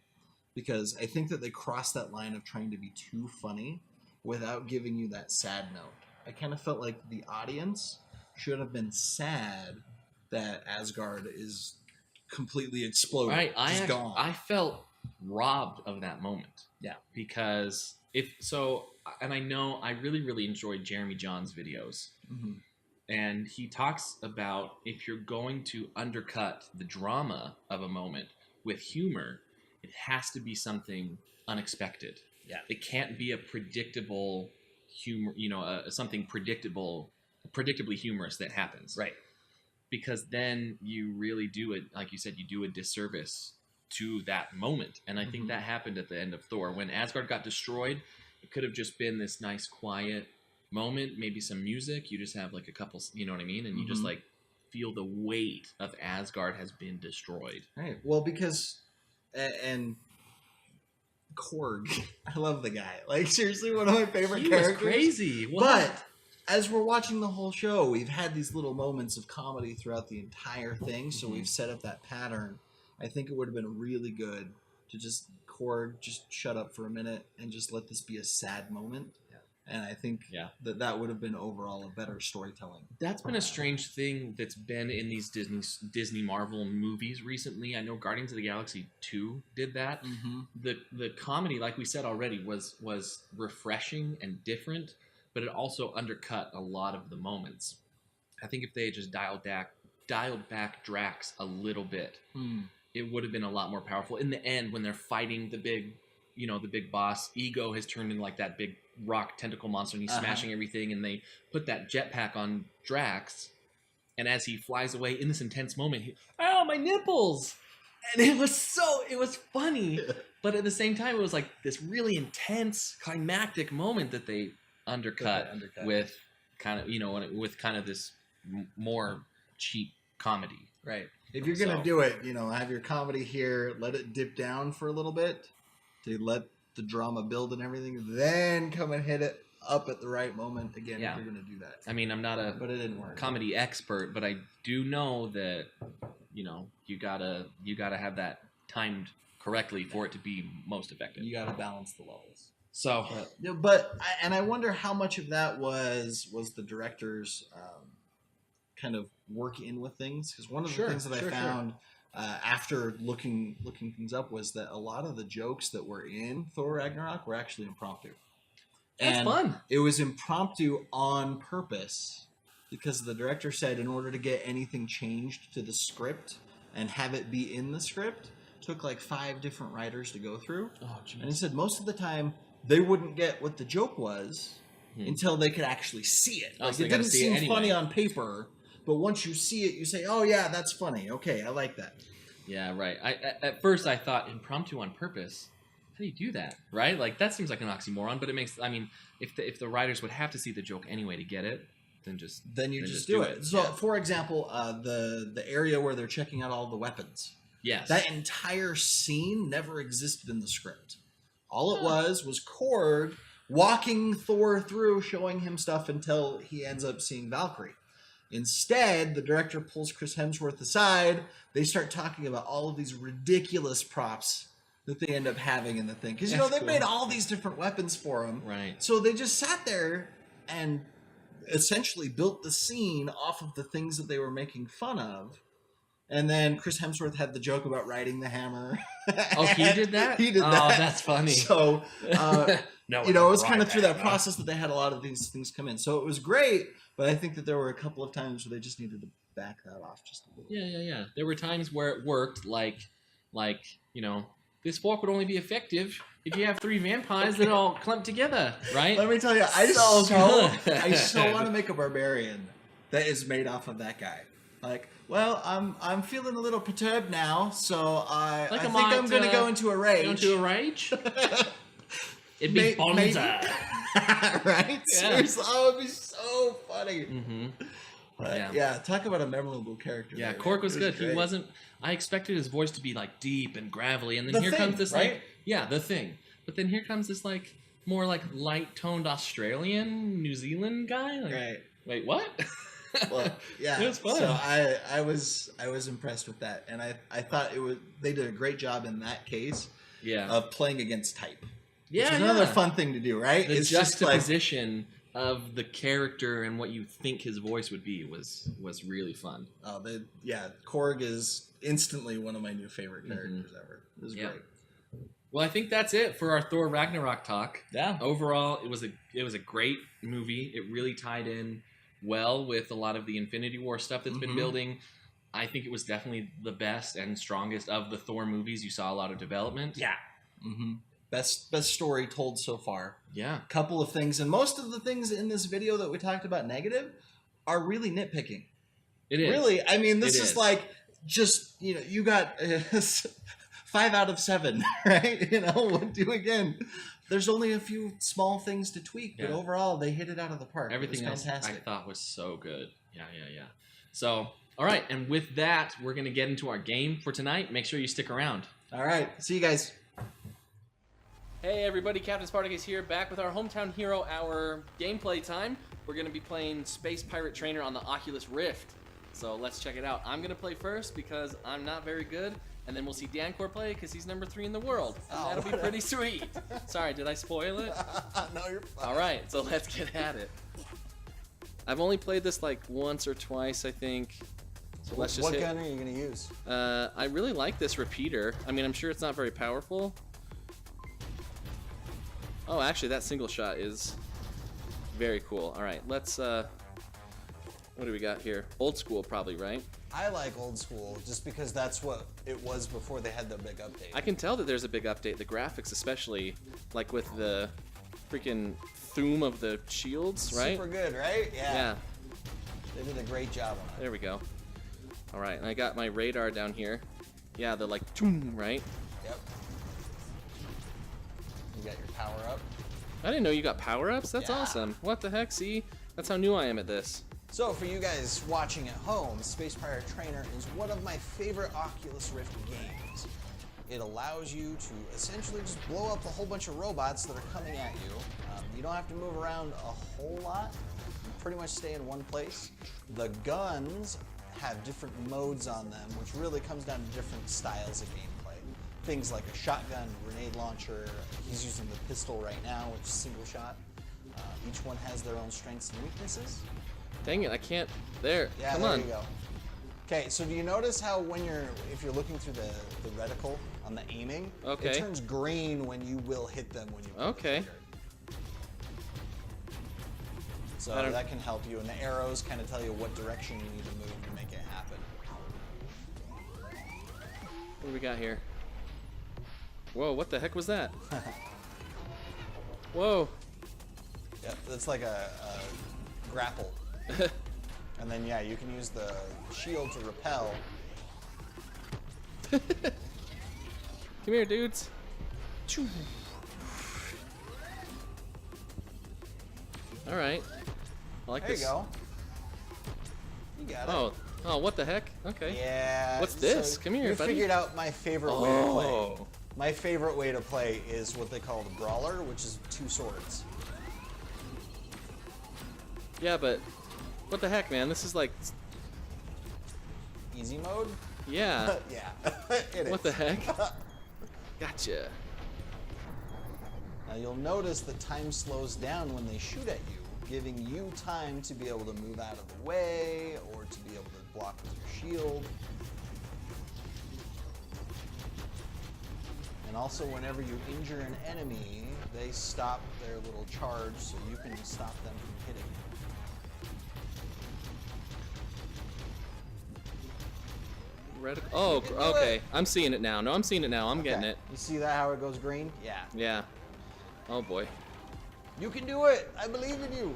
Because I think that they crossed that line of trying to be too funny without giving you that sad note. I kind of felt like the audience should have been sad that Asgard is completely exploded. Right. Gone. I felt robbed of that moment. Yeah. Because and I know I really enjoyed Jeremy John's videos. And he talks about, if you're going to undercut the drama of a moment with humor, it has to be something unexpected. Yeah. It can't be a predictable humor, something predictably humorous that happens. Right. Because then you really do it, like you said, you do a disservice to that moment. And I think that happened at the end of Thor. When Asgard got destroyed, it could have just been this nice, quiet moment, maybe some music. You just have like a couple, you know what I mean? And you just like feel the weight of Asgard has been destroyed. Right. Well, because... And Korg, I love the guy. Like, seriously, one of my favorite characters. Was crazy. What? But as we're watching the whole show, we've had these little moments of comedy throughout the entire thing, so we've set up that pattern. I think it would have been really good to just Korg just shut up for a minute and just let this be a sad moment. And I think that would have been overall a better storytelling. That's been a strange thing that's been in these Disney Marvel movies recently. I know Guardians of the Galaxy 2 did that. The comedy, like we said already, was refreshing and different, but it also undercut a lot of the moments. I think if they had just dialed back Drax a little bit, it would have been a lot more powerful. In the end, when they're fighting the big boss, Ego has turned into like that big rock tentacle monster and he's smashing everything, and they put that jetpack on Drax, and as he flies away in this intense moment, oh, my nipples! And it was funny, but at the same time it was like this really intense climactic moment that they undercut with kind of this more cheap comedy. Right. If you're gonna do it, have your comedy here, let it dip down for a little bit to let the drama build and everything, then come and hit it up at the right moment again. If you're going to do that. I mean, I'm not a but it didn't work. comedy expert, but I do know that you gotta have that timed correctly for it to be most effective. You gotta balance the levels. So, I wonder how much of that was the director's kind of work in with things, because one of the things that I found. After looking things up was that a lot of the jokes that were in Thor Ragnarok were actually impromptu. That's fun. It was impromptu on purpose because the director said in order to get anything changed to the script and have it be in the script, took like 5 different writers to go through. Oh, geez. And he said most of the time they wouldn't get what the joke was until they could actually see it. Like, it didn't seem funny on paper. But once you see it, you say, "Oh yeah, that's funny. Okay, I like that." Yeah, right. At first I thought impromptu on purpose. How do you do that? Right? Like that seems like an oxymoron, but it makes. I mean, if the writers would have to see the joke anyway to get it, then you just do it. So, for example, the area where they're checking out all the weapons. Yes. That entire scene never existed in the script. All it was Korg walking Thor through, showing him stuff until he ends up seeing Valkyrie. Instead, the director pulls Chris Hemsworth aside. They start talking about all of these ridiculous props that they end up having in the thing. Because, they've made all these different weapons for him. Right. So they just sat there and essentially built the scene off of the things that they were making fun of. And then Chris Hemsworth had the joke about riding the hammer. Oh, he did that? He did that. Oh, that's funny. So, it was kind of through that process that they had a lot of these things come in. So it was great. But I think that there were a couple of times where they just needed to back that off just a little. Yeah. There were times where it worked, like this walk would only be effective if you have 3 vampires that all clump together, right? Let me tell you, I so want to make a barbarian that is made off of that guy. Like, well, I'm feeling a little perturbed now, so I think I'm going to go into a rage. Go into a rage? It'd be Bonza. Right? Yeah. Seriously, it'd be so funny. Mm-hmm. Talk about a memorable character. Yeah, Korg was good. He wasn't. I expected his voice to be like deep and gravelly, and then here comes this the Thing. But then here comes this like more like light toned Australian, New Zealand guy. Like, right. Wait, what? Well, yeah, it was fun. So I was impressed with that, and I thought they did a great job in that case. Yeah. Of playing against type. Yeah, which is another fun thing to do, right? The juxtaposition of the character and what you think his voice would be was really fun. Oh, Korg is instantly one of my new favorite characters ever. It was great. Well, I think that's it for our Thor Ragnarok talk. Yeah. Overall, it was a great movie. It really tied in well with a lot of the Infinity War stuff that's been building. I think it was definitely the best and strongest of the Thor movies. You saw a lot of development. Yeah. Mm-hmm. Best story told so far. Yeah. Couple of things, and most of the things in this video that we talked about negative are really nitpicking. It is. Really, I mean, this is like just, you got 5 out of 7, right? What do again? There's only a few small things to tweak, but overall they hit it out of the park. Everything else I thought was so good. Yeah. So, all right, and with that, we're going to get into our game for tonight. Make sure you stick around. All right. See you guys. Hey everybody, Captain Spartacus here, back with our Hometown Hero Hour gameplay time. We're going to be playing Space Pirate Trainer on the Oculus Rift. So let's check it out. I'm going to play first because I'm not very good, and then we'll see Dancor play because he's number 3 in the world. And that'll be pretty sweet. Sorry, did I spoil it? No, you're fine. Alright, so let's get at it. I've only played this like once or twice, I think. So let's just What gun are you going to use? I really like this repeater. I mean, I'm sure it's not very powerful. Oh, actually, that single shot is very cool. All right, let's, what do we got here? Old school, probably, right? I like old school just because that's what it was before they had the big update. I can tell that there's a big update. The graphics, especially, like with the freaking thum of the shields, right? Super good, right? Yeah. They did a great job on it. There we go. All right, and I got my radar down here. Yeah, the like, toom, right? Yep. You got your power up. I didn't know you got power-ups. That's Yeah. awesome. What the heck? See? That's how new I am at this. So for you guys watching at home, Space Pirate Trainer is one of my favorite Oculus Rift games. It allows you to essentially just blow up a whole bunch of robots that are coming at you. You don't have to move around a whole lot. You pretty much stay in one place. The guns have different modes on them, which really comes down to different styles of gameplay. Things like a shotgun, grenade launcher. He's using the pistol right now, which is single shot. Each one has their own strengths and weaknesses. Dang it, I can't. There. Yeah, Come there on. you go. Okay, so do you notice how if you're looking through the reticle on the aiming, Okay. it turns green when you will hit them when you pull the Okay. trigger. So I don't- that can help you, and the arrows kind of tell you what direction you need to move to make it happen. What do we got here? Whoa, what the heck was that? Whoa. Yeah, that's like a grapple. And then yeah, you can use the shield to repel. Come here, dudes. All right. I like There this. you go. You got it. Oh, what the heck? Okay. Yeah. What's this? so Come here, you buddy. figured out my favorite way to play. Oh. My favorite way to play is what they call the brawler, which is 2 swords. Yeah, but what the heck, man? This is like, Easy mode? yeah. Yeah, it is. What the heck? Gotcha. Now you'll notice that time slows down when they shoot at you, giving you time to be able to move out of the way or to be able to block with your shield. And also whenever you injure an enemy, they stop their little charge so you can stop them from hitting you. Oh, can do okay. it. I'm seeing it now. No, I'm seeing it now. I'm getting Okay. it. You see that how it goes green? Yeah. Yeah. Oh boy. You can do it! I believe in you!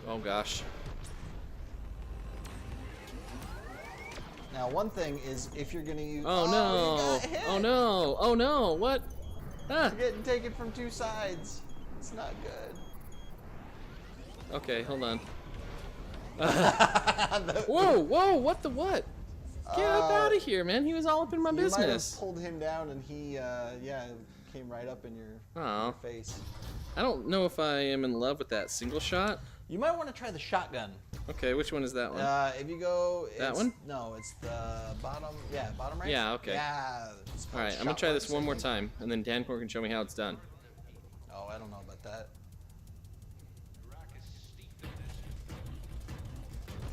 Oh gosh. Now one thing is if you're gonna use Oh you no. got hit. Oh no. Oh no. What? Ah. You're getting taken from 2 sides. It's not good. Okay, hold on. Whoa, whoa, what the what? Get up out of here, man. He was all up in my You might have business. pulled him down and he, yeah, came right up in your Oh. face. I don't know if I am in love with that single shot. You might want to try the shotgun. Okay, which one is that one? If you go... That it's- one? No, it's the bottom, bottom right? Yeah, okay. Yeah. it's called Alright, I'm gonna try shotgun, this one more I think. time, and then Dancor can show me how it's done. Oh, I don't know about that.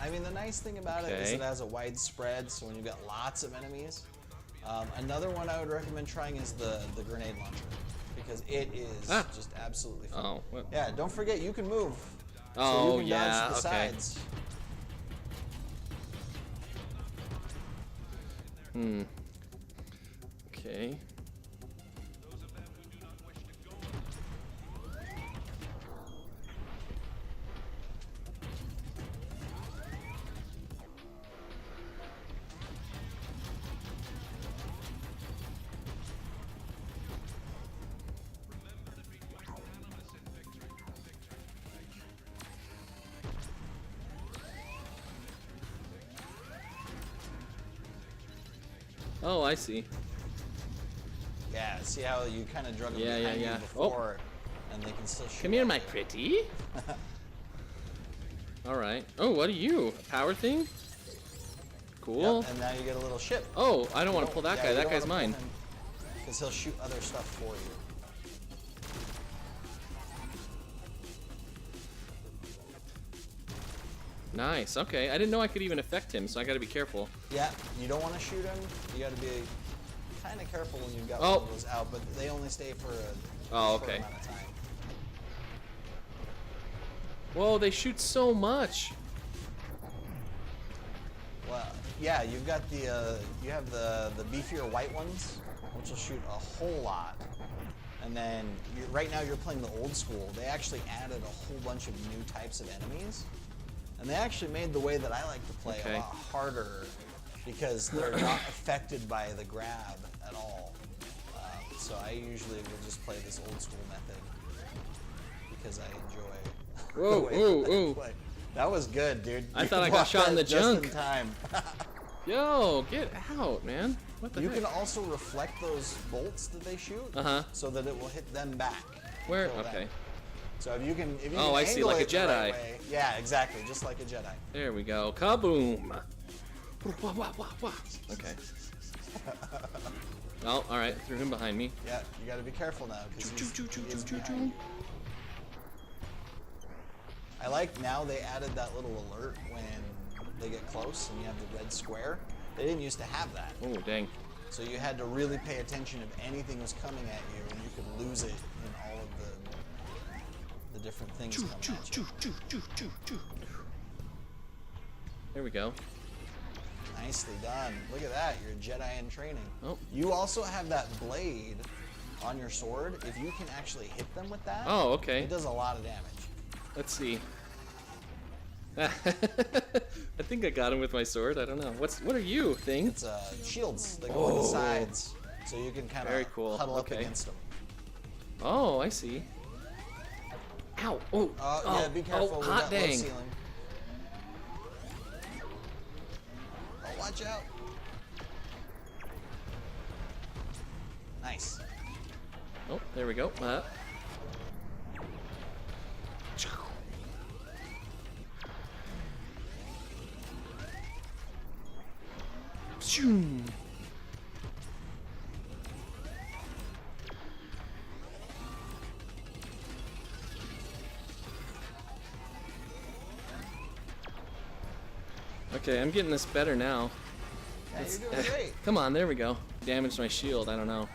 I mean, the nice thing about it is Okay. it has a wide spread, so when you've got lots of enemies. Another one I would recommend trying is the grenade launcher, because it is Ah. just absolutely fun. Oh, what? Yeah, don't forget, you can move. So Oh, you can yeah, dodge to the okay. sides. Okay. Oh, I see. Yeah, see how you kind of drug them Yeah, behind yeah. you before, and they can still shoot. Come here, at my you. pretty. All right. Oh, what are you? A power thing? Cool. Yep, and now you get a little ship. Oh, I don't want to pull that guy. That guy's mine. Because he'll shoot other stuff for you. Nice. Okay. I didn't know I could even affect him, so I got to be careful. Yeah, you don't want to shoot him. You got to be kind of careful when you've got Oh. one of those out, but they only stay for a Oh, short okay. amount of time. Whoa, they shoot so much. Well, yeah, you've got the you have the beefier white ones, which will shoot a whole lot. And then right now you're playing the old school. They actually added a whole bunch of new types of enemies, and they actually made the way that I like to play a lot harder because they're not affected by the grab at all. So I usually will just play this old school method because I enjoy. Whoa, whoa. That was good, dude. I You thought I got shot in the just junk. in time. Yo, get out, man. What the You heck? can also reflect those bolts that they shoot, so that it will hit them back. Where? Kill them. Okay. So if you can, Oh, I see, angle like a it the right Jedi. way- yeah, exactly, just like a Jedi. There we go. Kaboom. Okay. Oh, all right. Threw him behind me. Yeah, you got to be careful now because he's behind you. I like now they added that little alert when they get close and you have the red square. They didn't used to have that. Oh, dang. So you had to really pay attention if anything was coming at you, and you could lose it in all of the different things coming at you. There we go. Nicely done. Look at that. You're a Jedi in training. Oh. You also have that blade on your sword. If you can actually hit them with that, Oh, okay. it does a lot of damage. Let's see. I think I got him with my sword. I don't know. What are you, thing? It's shields that go on the sides, so you can kind Very of cool. huddle up Okay. against them. Oh, I see. Ow. Oh. Yeah, be careful. Oh, We hot got low dang. ceiling. Oh, watch out. Nice. Oh, there we go. Shoom. Okay, I'm getting this better now. Yeah, you're doing great. Come on, there we go. Damaged my shield, I don't know.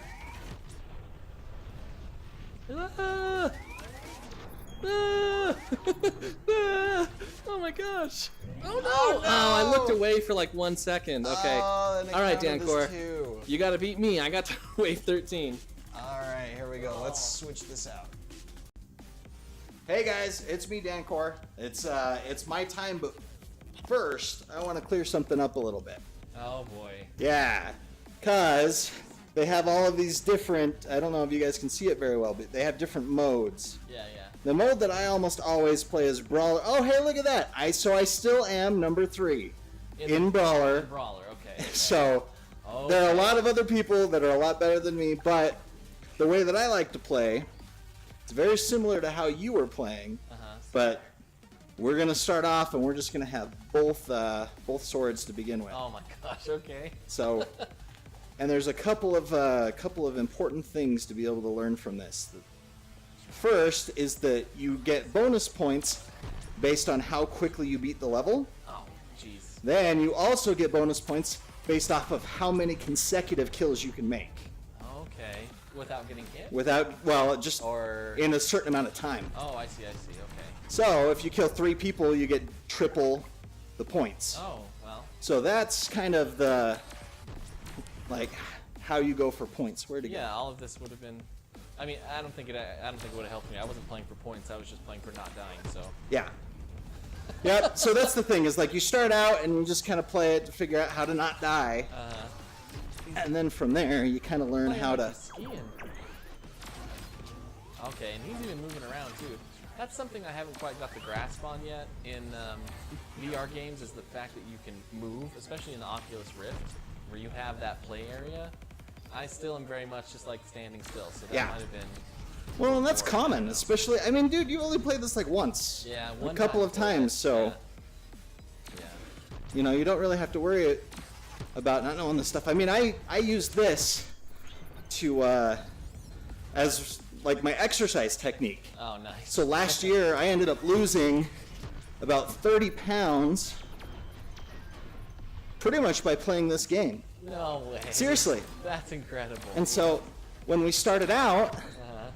Ah! Ah! Ah! Oh my gosh. Oh no! Oh, no! I looked away for like 1 second. Okay. Oh, then it All right, counted as Dancor. 2. You gotta beat me. I got to wave 13. All right, here we go. Let's switch this out. Hey guys, it's me, Dancor. It's my time, but first I want to clear something up a little bit. Oh boy. Yeah, cause they have all of these different. I don't know if you guys can see it very well, but they have different modes. Yeah, yeah. The mode that I almost always play is Brawler. Oh, hey, look at that! I still am number 3 in Brawler. Brawler, okay. So there are a lot of other people that are a lot better than me, but the way that I like to play, it's very similar to how you were playing. But we're gonna start off, and we're just gonna have both swords to begin with. Oh my gosh, okay. So, and there's a couple of important things to be able to learn from this. First is that you get bonus points based on how quickly you beat the level. Oh, jeez. Then you also get bonus points based off of how many consecutive kills you can make. Okay. Without getting hit? Just Or... in a certain amount of time. Oh, I see, okay. So if you kill 3 people, you get triple the points. Oh, well. So that's kind of the, like, how you go for points. Where to go? Yeah, all of this would have been... I mean, I don't think it would have helped me. I wasn't playing for points. I was just playing for not dying, so... Yeah. Yep, so that's the thing, is like you start out and you just kind of play it to figure out how to not die. And then from there, you kind of learn how to... Skiing. Okay, and he's even moving around, too. That's something I haven't quite got the grasp on yet in VR games, is the fact that you can move, especially in the Oculus Rift, where you have that play area. I still am very much just like standing still, so that Yeah. might have been. Well, and that's Or, common, especially. I mean, dude, you only played this like once. Yeah, a one couple time of times, so Yeah. you know you don't really have to worry about not knowing this stuff. I mean, I use this to as like my exercise technique. Oh, nice. So last year I ended up losing about 30 pounds pretty much by playing this game. No way. Seriously. That's incredible. And so when we started out, Uh-huh.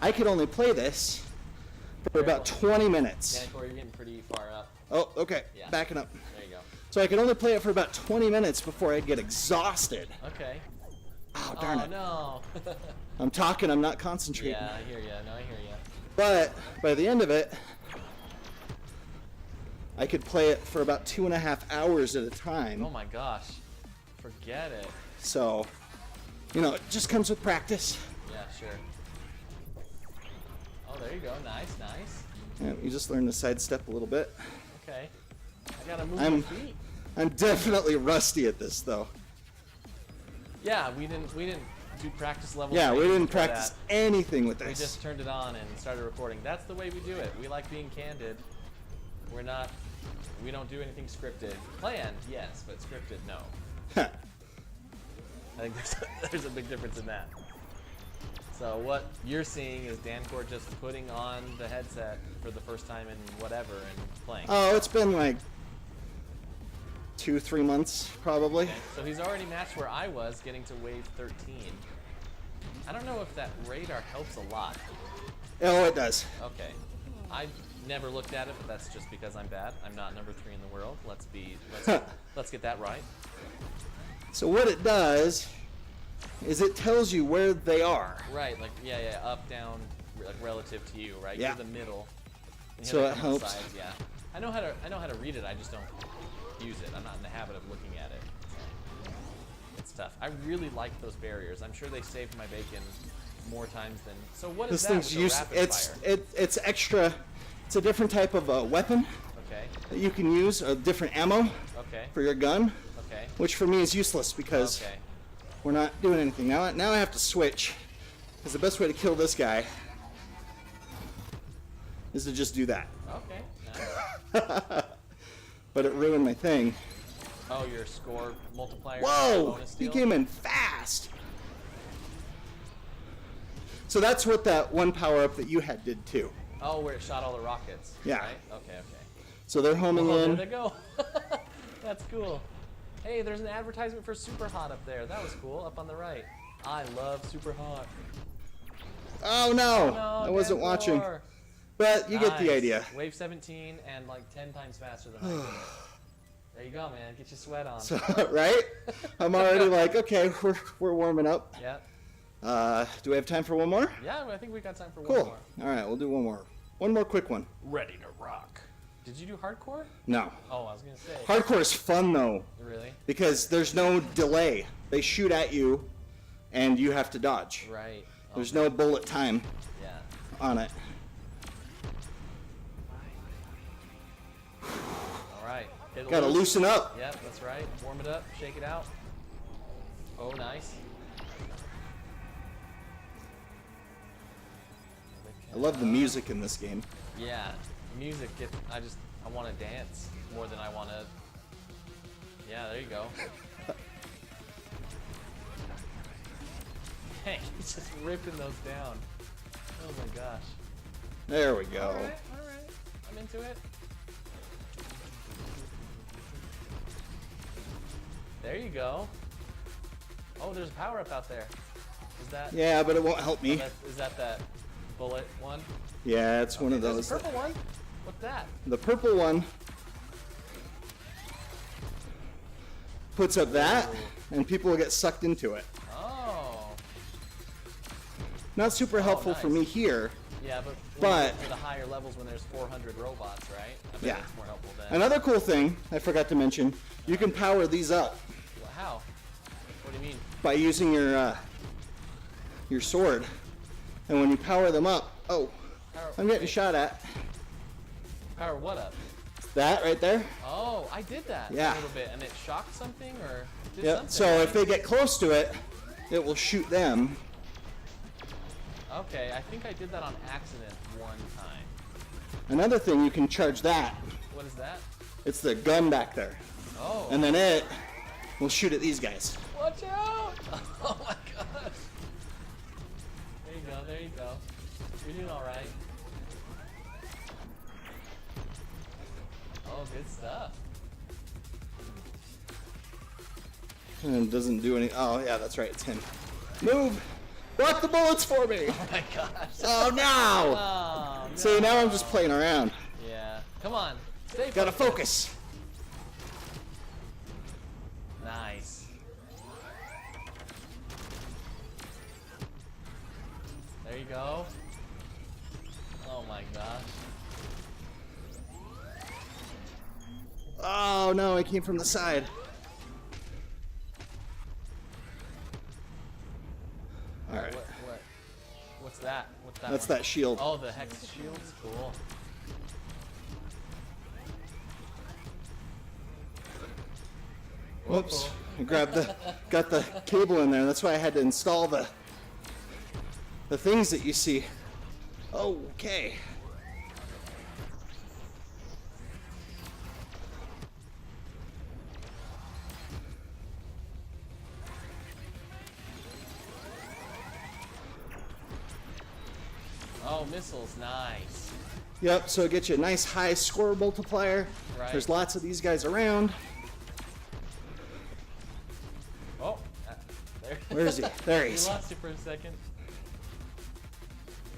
I could only play this for about 20 minutes. Yeah, Corey, you're getting pretty far up. Oh, okay. Yeah. Backing up. There you go. So I could only play it for about 20 minutes before I'd get exhausted. Okay. Oh, darn it. No. I'm talking, I'm not concentrating. Yeah, I hear ya. No, I hear ya. But by the end of it, I could play it for about 2.5 hours at a time. Oh my gosh. Forget it. So, you know, it just comes with practice. Yeah, sure. Oh, there you go. Nice, nice. Yeah, you just learn to sidestep a little bit. Okay. I gotta move I'm- my feet. I'm definitely rusty at this, though. Yeah, we didn't do practice levels. Yeah, we didn't before practice that. anything with We this. just turned it on and started recording. That's the way we do it. We like being candid. We don't do anything scripted. Planned, yes, but scripted, no. I think there's a big difference in that. So what you're seeing is Dancourt just putting on the headset for the first time in whatever and playing. Oh, it's been like 2-3 months, probably. Okay, so he's already matched where I was, getting to wave 13. I don't know if that radar helps a lot. Oh, it does. Okay. I never looked at it, but that's just because I'm bad. I'm not number 3 in the world. Let's get that right. So what it does is it tells you where they are. Right, like yeah, up, down, like relative to you, right? Yeah. You're the middle. You So have it it on the helps. sides, yeah. I know how to read it. I just don't use it. I'm not in the habit of looking at it. It's tough. I really like those barriers. I'm sure they saved my bacon more times than. So what is This that? thing's with the used. rapid fire? It's extra. It's a different type of weapon Okay. that you can use, a different ammo Okay. for your gun, Okay. which for me is useless because Okay. we're not doing anything. Now I have to switch, because the best way to kill this guy is to just do that. Okay. Nice. But it ruined my thing. Oh, your score multiplier. Whoa! Bonus He deal? came in fast. So that's what that one power up that you had did too. Oh, where it shot all the rockets. Yeah. Right? Okay. So they're homing Oh, there in. they go. That's cool. Hey, there's an advertisement for Super Hot up there. That was cool, up on the right. I love Super Hot. Oh no! No, I wasn't Dan watching. Thor. But you get the Nice. idea. Wave 17 and like 10 times faster than I could. There you go, man. Get your sweat on. So, right? I'm already like, okay, we're warming up. Yeah. Do we have time for one more? Yeah, I think we got time for one Cool. more. All right, we'll do one more. One more quick one. Ready to rock. Did you do hardcore? No. Oh, I was gonna say. Hardcore is fun though, Really? because there's no delay. They shoot at you, and you have to dodge. Right. There's no bullet time Yeah. on it. All right. Hit it Gotta loose. loosen up. Yep, that's right. Warm it up, shake it out. Oh, nice. I love the music in this game. Yeah, music. I want to dance more than I want to. Yeah, there you go. Hey, he's just ripping those down. Oh my gosh. There we go. All right. I'm into it. There you go. Oh, there's a power up out there. Is that? Yeah, but it won't help me. Is that bullet one? Yeah, it's one of There's those. a purple one. What's that? The purple one puts up that, and people will get sucked into it. Oh. Not super helpful for nice. me here. Yeah, but But- for the higher levels when there's 400 robots, right? I bet Yeah. that's more helpful than. Another cool thing I forgot to mention, you can power these up Well, how? What do you mean? by using your sword. And when you power them up, oh, Power, I'm getting shot at. power what up? That right there. Oh, I did that Yeah. a little bit, and it shocked something or did Yep. something. So if they get close to it, it will shoot them. Okay, I think I did that on accident one time. Another thing, you can charge that. What is that? It's the gun back there. Oh. And then it will shoot at these guys. Watch out! Oh my gosh. There you go, there you go. You're doing alright. Oh, good stuff. And it doesn't do any. Oh, yeah, that's right. It's him. Move! Block the bullets for me! Oh my gosh. Oh, no! Oh, no. See, now I'm just playing around. Yeah. Come on. Stay Gotta focused. focus. Nice. There you go. Oh my gosh. Oh, no, it came from the side. All right. What's that? What's that? That's one? that shield. Oh, the hex shield's cool. Whoops. I got the cable in there. That's why I had to install the things that you see. Okay. Oh, missiles, nice. Yep, so it gets you a nice high score multiplier. Right. There's lots of these guys around. Oh, there. Where is he? There he We is. lost you for a second.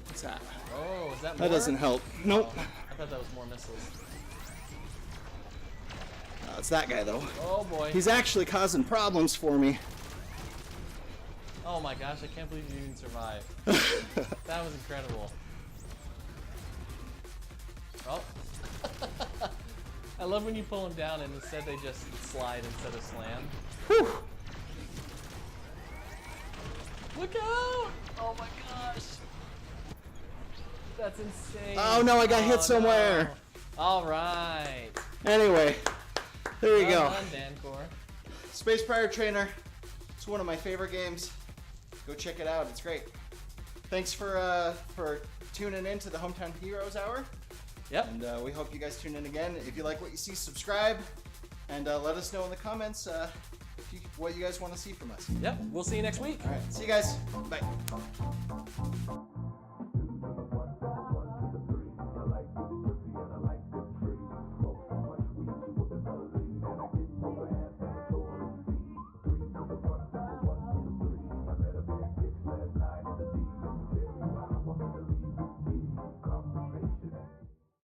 What's that? Oh, is that more? That doesn't help. Nope. I thought that was more missiles. It's that guy, though. Oh boy. He's actually causing problems for me. Oh my gosh, I can't believe you even survived. That was incredible. Oh. I love when you pull them down and instead they just slide instead of slam. Whew. Look out! Oh my gosh. That's insane. Oh no, I got hit somewhere. No. All right. Anyway, there you Well go. done, Dancor. Space Pirate Trainer. It's one of my favorite games. Go check it out. It's great. Thanks for tuning in to the Hometown Heroes Hour. Yep. And we hope you guys tune in again. If you like what you see, subscribe. And let us know in the comments what you guys want to see from us. Yep. We'll see you next week. All right. See you guys. Bye.